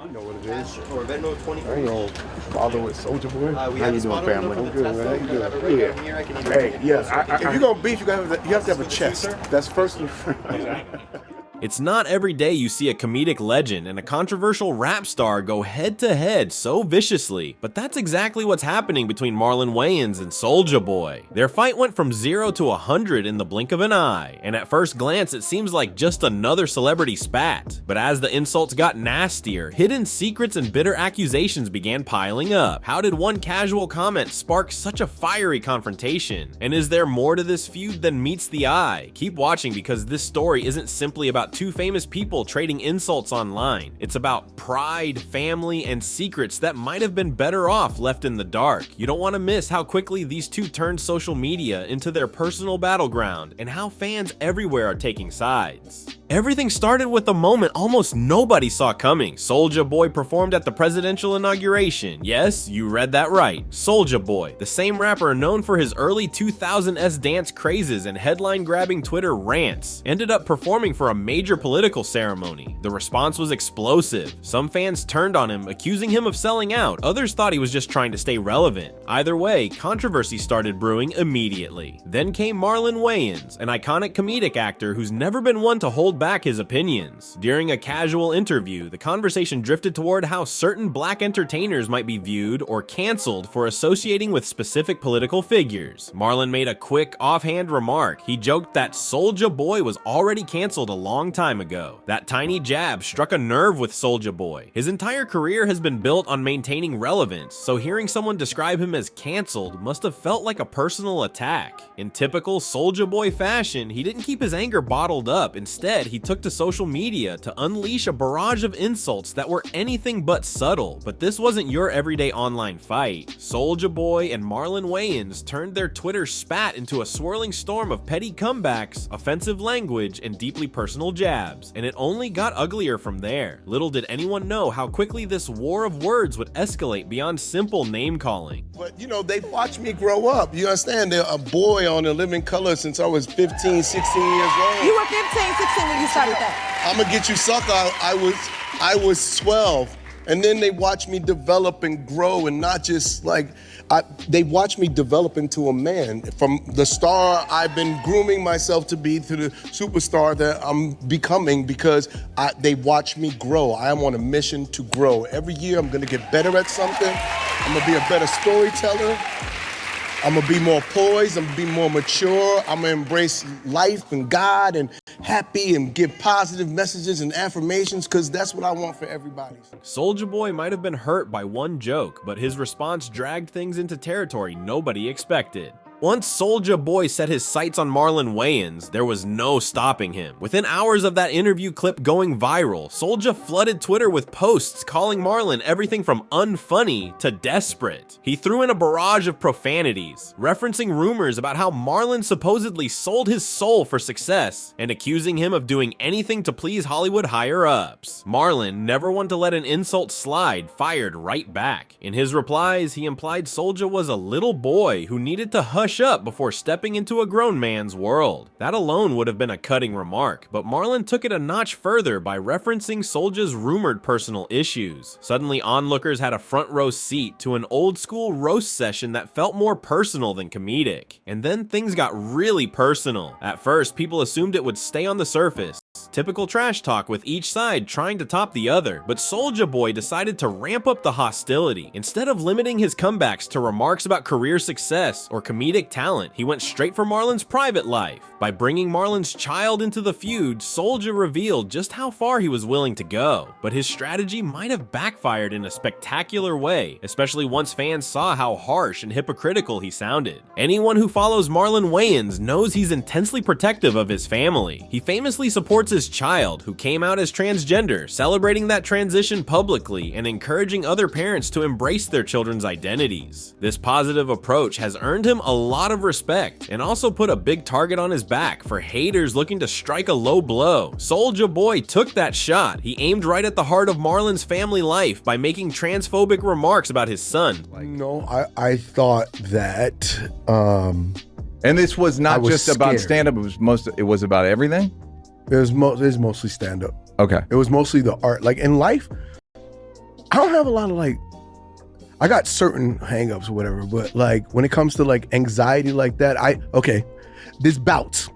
You know what it is. Or Venmo 20. I ain't gonna bother with Soulja Boy. How you doing, family? I'm good, man. You good? Yeah. Hey, yeah. If you're gonna beef, you have to have a chest. That's first and foremost. It's not every day you see a comedic legend and a controversial rap star go head-to-head so viciously, but that's exactly what's happening between Marlon Wayans and Soulja Boy. Their fight went from 0 to 100 in the blink of an eye, and at first glance it seems like just another celebrity spat. But as the insults got nastier, hidden secrets and bitter accusations began piling up. How did one casual comment spark such a fiery confrontation? And is there more to this feud than meets the eye? Keep watching, because this story isn't simply about two famous people trading insults online. It's about pride, family, and secrets that might have been better off left in the dark. You don't want to miss how quickly these two turned social media into their personal battleground, and how fans everywhere are taking sides. Everything started with a moment almost nobody saw coming. Soulja Boy performed at the presidential inauguration. Yes, you read that right. Soulja Boy, the same rapper known for his early 2000s dance crazes and headline-grabbing Twitter rants, ended up performing for a major political ceremony. The response was explosive. Some fans turned on him, accusing him of selling out. Others thought he was just trying to stay relevant. Either way, controversy started brewing immediately. Then came Marlon Wayans, an iconic comedic actor who's never been one to hold back his opinions. During a casual interview, the conversation drifted toward how certain black entertainers might be viewed or canceled for associating with specific political figures. Marlon made a quick, offhand remark. He joked that Soulja Boy was already canceled a long time ago. That tiny jab struck a nerve with Soulja Boy. His entire career has been built on maintaining relevance, so hearing someone describe him as canceled must have felt like a personal attack. In typical Soulja Boy fashion, he didn't keep his anger bottled up. Instead, he took to social media to unleash a barrage of insults that were anything but subtle. But this wasn't your everyday online fight. Soulja Boy and Marlon Wayans turned their Twitter spat into a swirling storm of petty comebacks, offensive language, and deeply personal jabs, and it only got uglier from there. Little did anyone know how quickly this war of words would escalate beyond simple name-calling. But, you know, they watched me grow up. You understand? They're a boy on The Living Color since I was 15, 16 years old. You were 15, 16 when you started that. I'm gonna get you sucker. I was 12. And then they watched me develop and grow, and not just like, they watched me develop into a man. From the star I've been grooming myself to be to the superstar that I'm becoming, because they watched me grow. I am on a mission to grow. Every year I'm gonna get better at something. I'm gonna be a better storyteller. I'm gonna be more poised, I'm gonna be more mature, I'm gonna embrace life and God and happy and give positive messages and affirmations, because that's what I want for everybody. Soulja Boy might have been hurt by one joke, but his response dragged things into territory nobody expected. Once Soulja Boy set his sights on Marlon Wayans, there was no stopping him. Within hours of that interview clip going viral, Soulja flooded Twitter with posts calling Marlon everything from unfunny to desperate. He threw in a barrage of profanities, referencing rumors about how Marlon supposedly sold his soul for success, and accusing him of doing anything to please Hollywood higher-ups. Marlon, never one to let an insult slide, fired right back. In his replies, he implied Soulja was a little boy who needed to hush up before stepping into a grown man's world. That alone would have been a cutting remark, but Marlon took it a notch further by referencing Soulja's rumored personal issues. Suddenly, onlookers had a front row seat to an old school roast session that felt more personal than comedic. And then things got really personal. At first, people assumed it would stay on the surface. Typical trash talk with each side trying to top the other, but Soulja Boy decided to ramp up the hostility. Instead of limiting his comebacks to remarks about career success or comedic talent, he went straight for Marlon's private life. By bringing Marlon's child into the feud, Soulja revealed just how far he was willing to go. But his strategy might have backfired in a spectacular way, especially once fans saw how harsh and hypocritical he sounded. Anyone who follows Marlon Wayans knows he's intensely protective of his family. He famously supports his child, who came out as transgender, celebrating that transition publicly and encouraging other parents to embrace their children's identities. This positive approach has earned him a lot of respect, and also put a big target on his back for haters looking to strike a low blow. Soulja Boy took that shot. He aimed right at the heart of Marlon's family life by making transphobic remarks about his son. No, I thought that. And this was not just scared. about stand-up. It was about everything. It was mostly stand-up. Okay. It was mostly the art. Like in life, I don't have a lot of like, I got certain hangups or whatever, but like when it comes to like anxiety like that, there's bouts.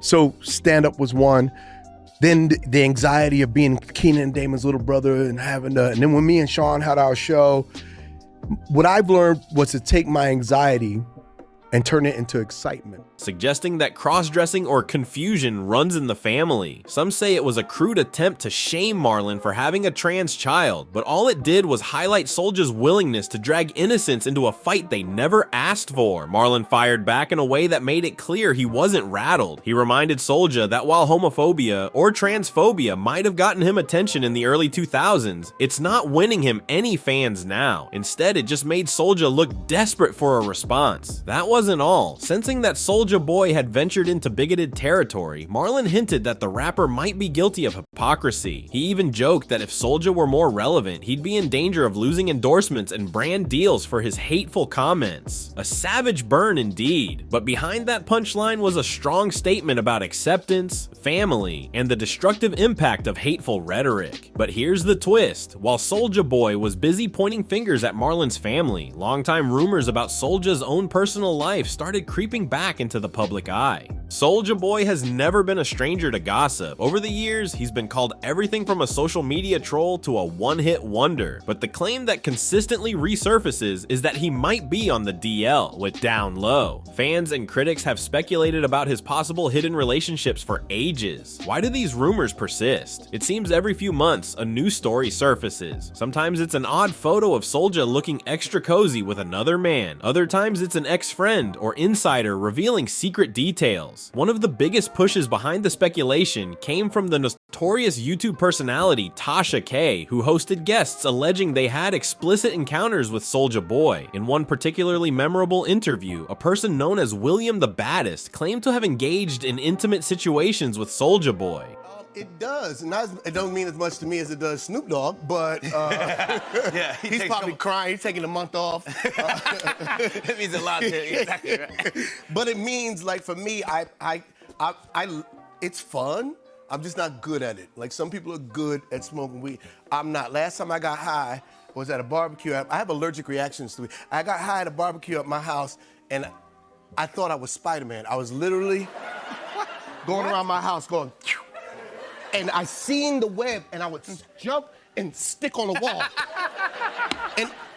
So stand up was one. Then the anxiety of being Keenan and Damon's little brother and and then when me and Sean had our show, what I've learned was to take my anxiety and turn it into excitement. Suggesting that cross-dressing or confusion runs in the family. Some say it was a crude attempt to shame Marlon for having a trans child, but all it did was highlight Soulja's willingness to drag innocents into a fight they never asked for. Marlon fired back in a way that made it clear he wasn't rattled. He reminded Soulja that while homophobia or transphobia might have gotten him attention in the early 2000s, it's not winning him any fans now. Instead, it just made Soulja look desperate for a response. That wasn't all. Sensing that Soulja Boy had ventured into bigoted territory, Marlon hinted that the rapper might be guilty of hypocrisy. He even joked that if Soulja were more relevant, he'd be in danger of losing endorsements and brand deals for his hateful comments. A savage burn indeed, but behind that punchline was a strong statement about acceptance, family, and the destructive impact of hateful rhetoric. But here's the twist. While Soulja Boy was busy pointing fingers at Marlon's family, longtime rumors about Soulja's own personal life started creeping back into the public eye. Soulja Boy has never been a stranger to gossip. Over the years, he's been called everything from a social media troll to a one-hit wonder, but the claim that consistently resurfaces is that he might be on the DL with Down Low. Fans and critics have speculated about his possible hidden relationships for ages. Why do these rumors persist? It seems every few months a new story surfaces. Sometimes it's an odd photo of Soulja looking extra cozy with another man. Other times it's an ex-friend or insider revealing secret details. One of the biggest pushes behind the speculation came from the notorious YouTube personality Tasha K, who hosted guests alleging they had explicit encounters with Soulja Boy. In one particularly memorable interview, a person known as William the Baddest claimed to have engaged in intimate situations with Soulja Boy. It does. It don't mean as much to me as it does Snoop Dogg, but yeah, he's probably crying. He's taking a month off. It means a lot to you. Exactly right. But it means, like, for me, it's fun. I'm just not good at it. Like, some people are good at smoking weed. I'm not. Last time I got high was at a barbecue. I have allergic reactions to it. I got high at a barbecue at my house, and I thought I was Spider-Man. I was literally going around my house going, phew. And I seen the web, and I would jump and stick on the wall.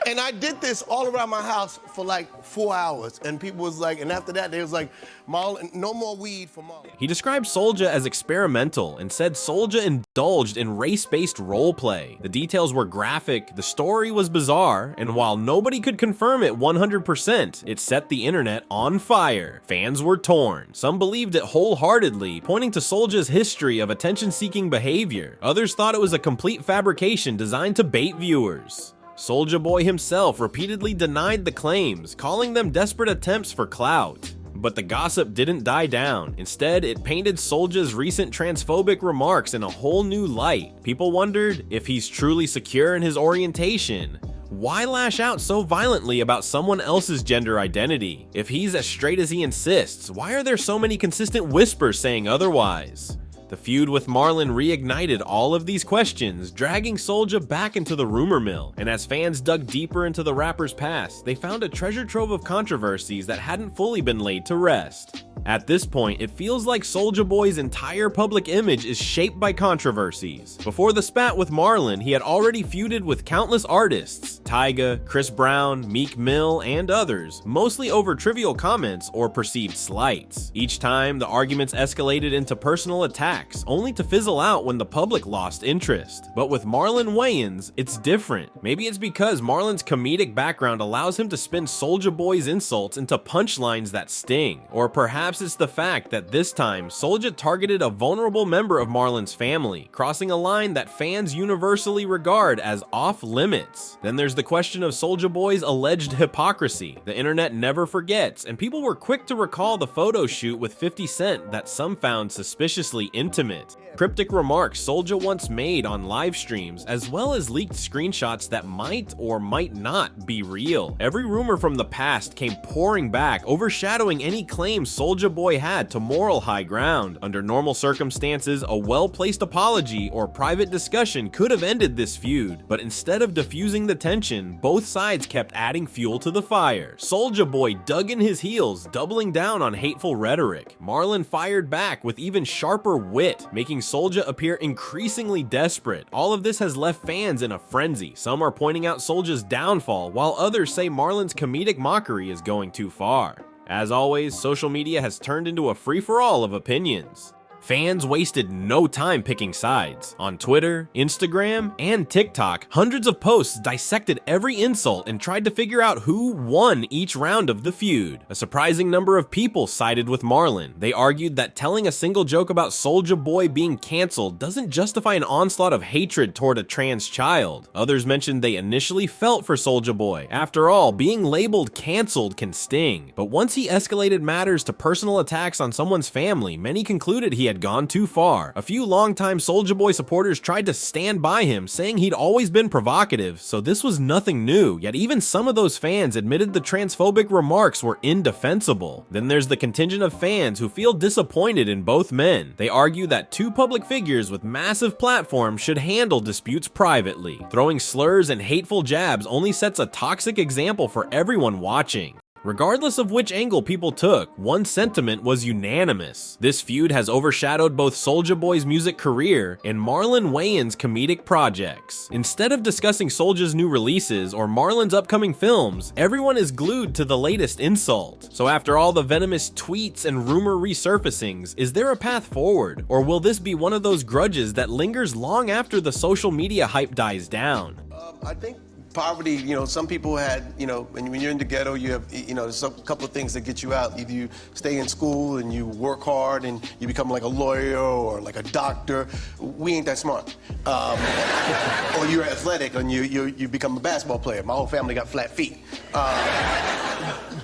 And I did this all around my house for like 4 hours. And people was like, and after that, they was like, Marlon, no more weed for Marlon. He described Soulja as experimental and said Soulja indulged in race-based roleplay. The details were graphic, the story was bizarre, and while nobody could confirm it 100%, it set the internet on fire. Fans were torn. Some believed it wholeheartedly, pointing to Soulja's history of attention-seeking behavior. Others thought it was a complete fabrication designed to bait viewers. Soulja Boy himself repeatedly denied the claims, calling them desperate attempts for clout. But the gossip didn't die down. Instead, it painted Soulja's recent transphobic remarks in a whole new light. People wondered if he's truly secure in his orientation. Why lash out so violently about someone else's gender identity? If he's as straight as he insists, why are there so many consistent whispers saying otherwise? The feud with Marlon reignited all of these questions, dragging Soulja back into the rumor mill. And as fans dug deeper into the rapper's past, they found a treasure trove of controversies that hadn't fully been laid to rest. At this point, it feels like Soulja Boy's entire public image is shaped by controversies. Before the spat with Marlon, he had already feuded with countless artists, Tyga, Chris Brown, Meek Mill, and others, mostly over trivial comments or perceived slights. Each time, the arguments escalated into personal attacks, only to fizzle out when the public lost interest. But with Marlon Wayans, it's different. Maybe it's because Marlon's comedic background allows him to spin Soulja Boy's insults into punchlines that sting, or perhaps it's the fact that this time, Soulja targeted a vulnerable member of Marlon's family, crossing a line that fans universally regard as off limits. Then there's the the question of Soulja Boy's alleged hypocrisy. The internet never forgets, and people were quick to recall the photo shoot with 50 Cent that some found suspiciously intimate. Cryptic remarks Soulja once made on live streams, as well as leaked screenshots that might or might not be real. Every rumor from the past came pouring back, overshadowing any claims Soulja Boy had to moral high ground. Under normal circumstances, a well-placed apology or private discussion could have ended this feud, but instead of diffusing the tension, both sides kept adding fuel to the fire. Soulja Boy dug in his heels, doubling down on hateful rhetoric. Marlon fired back with even sharper wit, making Soulja appear increasingly desperate. All of this has left fans in a frenzy. Some are pointing out Soulja's downfall, while others say Marlon's comedic mockery is going too far. As always, social media has turned into a free-for-all of opinions. Fans wasted no time picking sides. On Twitter, Instagram, and TikTok, hundreds of posts dissected every insult and tried to figure out who won each round of the feud. A surprising number of people sided with Marlon. They argued that telling a single joke about Soulja Boy being canceled doesn't justify an onslaught of hatred toward a trans child. Others mentioned they initially felt for Soulja Boy. After all, being labeled canceled can sting. But once he escalated matters to personal attacks on someone's family, many concluded he had gone too far. A few longtime Soulja Boy supporters tried to stand by him, saying he'd always been provocative, so this was nothing new, yet even some of those fans admitted the transphobic remarks were indefensible. Then there's the contingent of fans who feel disappointed in both men. They argue that two public figures with massive platforms should handle disputes privately. Throwing slurs and hateful jabs only sets a toxic example for everyone watching. Regardless of which angle people took, one sentiment was unanimous. This feud has overshadowed both Soulja Boy's music career and Marlon Wayans' comedic projects. Instead of discussing Soulja's new releases or Marlon's upcoming films, everyone is glued to the latest insult. So after all the venomous tweets and rumor resurfacings, is there a path forward? Or will this be one of those grudges that lingers long after the social media hype dies down? I think poverty, some people had, when you're in the ghetto, you have, there's a couple of things that get you out. Either you stay in school and you work hard and you become like a lawyer or like a doctor. We ain't that smart. Or you're athletic and you become a basketball player. My whole family got flat feet.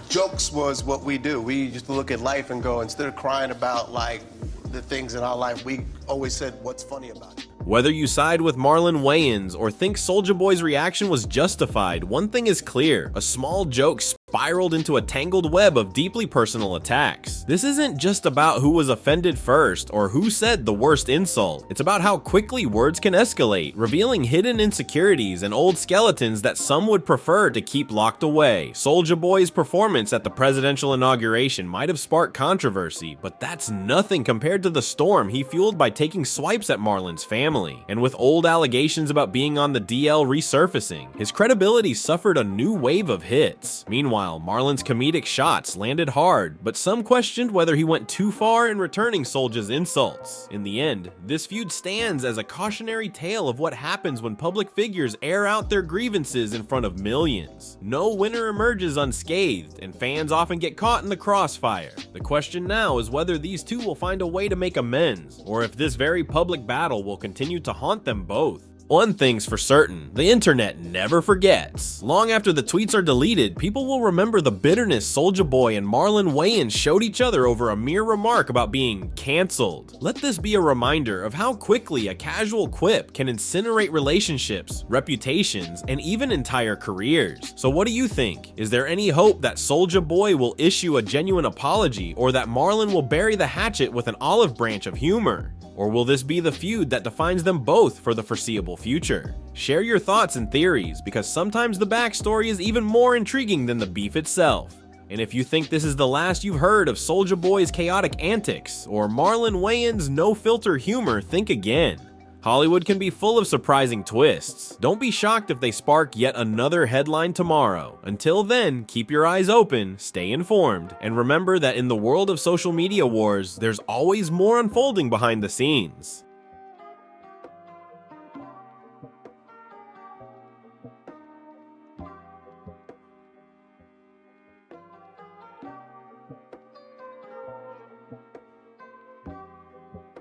Jokes was what we do. We used to look at life and go, instead of crying about like the things in our life, we always said, what's funny about it? Whether you side with Marlon Wayans or think Soulja Boy's reaction was justified, one thing is clear: a small joke spiraled into a tangled web of deeply personal attacks. This isn't just about who was offended first or who said the worst insult. It's about how quickly words can escalate, revealing hidden insecurities and old skeletons that some would prefer to keep locked away. Soulja Boy's performance at the presidential inauguration might have sparked controversy, but that's nothing compared to the storm he fueled by taking swipes at Marlon's family. And with old allegations about being on the DL resurfacing, his credibility suffered a new wave of hits. Meanwhile, Marlon's comedic shots landed hard, but some questioned whether he went too far in returning Soulja's insults. In the end, this feud stands as a cautionary tale of what happens when public figures air out their grievances in front of millions. No winner emerges unscathed, and fans often get caught in the crossfire. The question now is whether these two will find a way to make amends, or if this very public battle will continue to haunt them both. One thing's for certain, the internet never forgets. Long after the tweets are deleted, people will remember the bitterness Soulja Boy and Marlon Wayans showed each other over a mere remark about being canceled. Let this be a reminder of how quickly a casual quip can incinerate relationships, reputations, and even entire careers. So what do you think? Is there any hope that Soulja Boy will issue a genuine apology, or that Marlon will bury the hatchet with an olive branch of humor? Or will this be the feud that defines them both for the foreseeable future? Share your thoughts and theories, because sometimes the backstory is even more intriguing than the beef itself. And if you think this is the last you've heard of Soulja Boy's chaotic antics, or Marlon Wayans' no-filter humor, think again. Hollywood can be full of surprising twists. Don't be shocked if they spark yet another headline tomorrow. Until then, keep your eyes open, stay informed, and remember that in the world of social media wars, there's always more unfolding behind the scenes.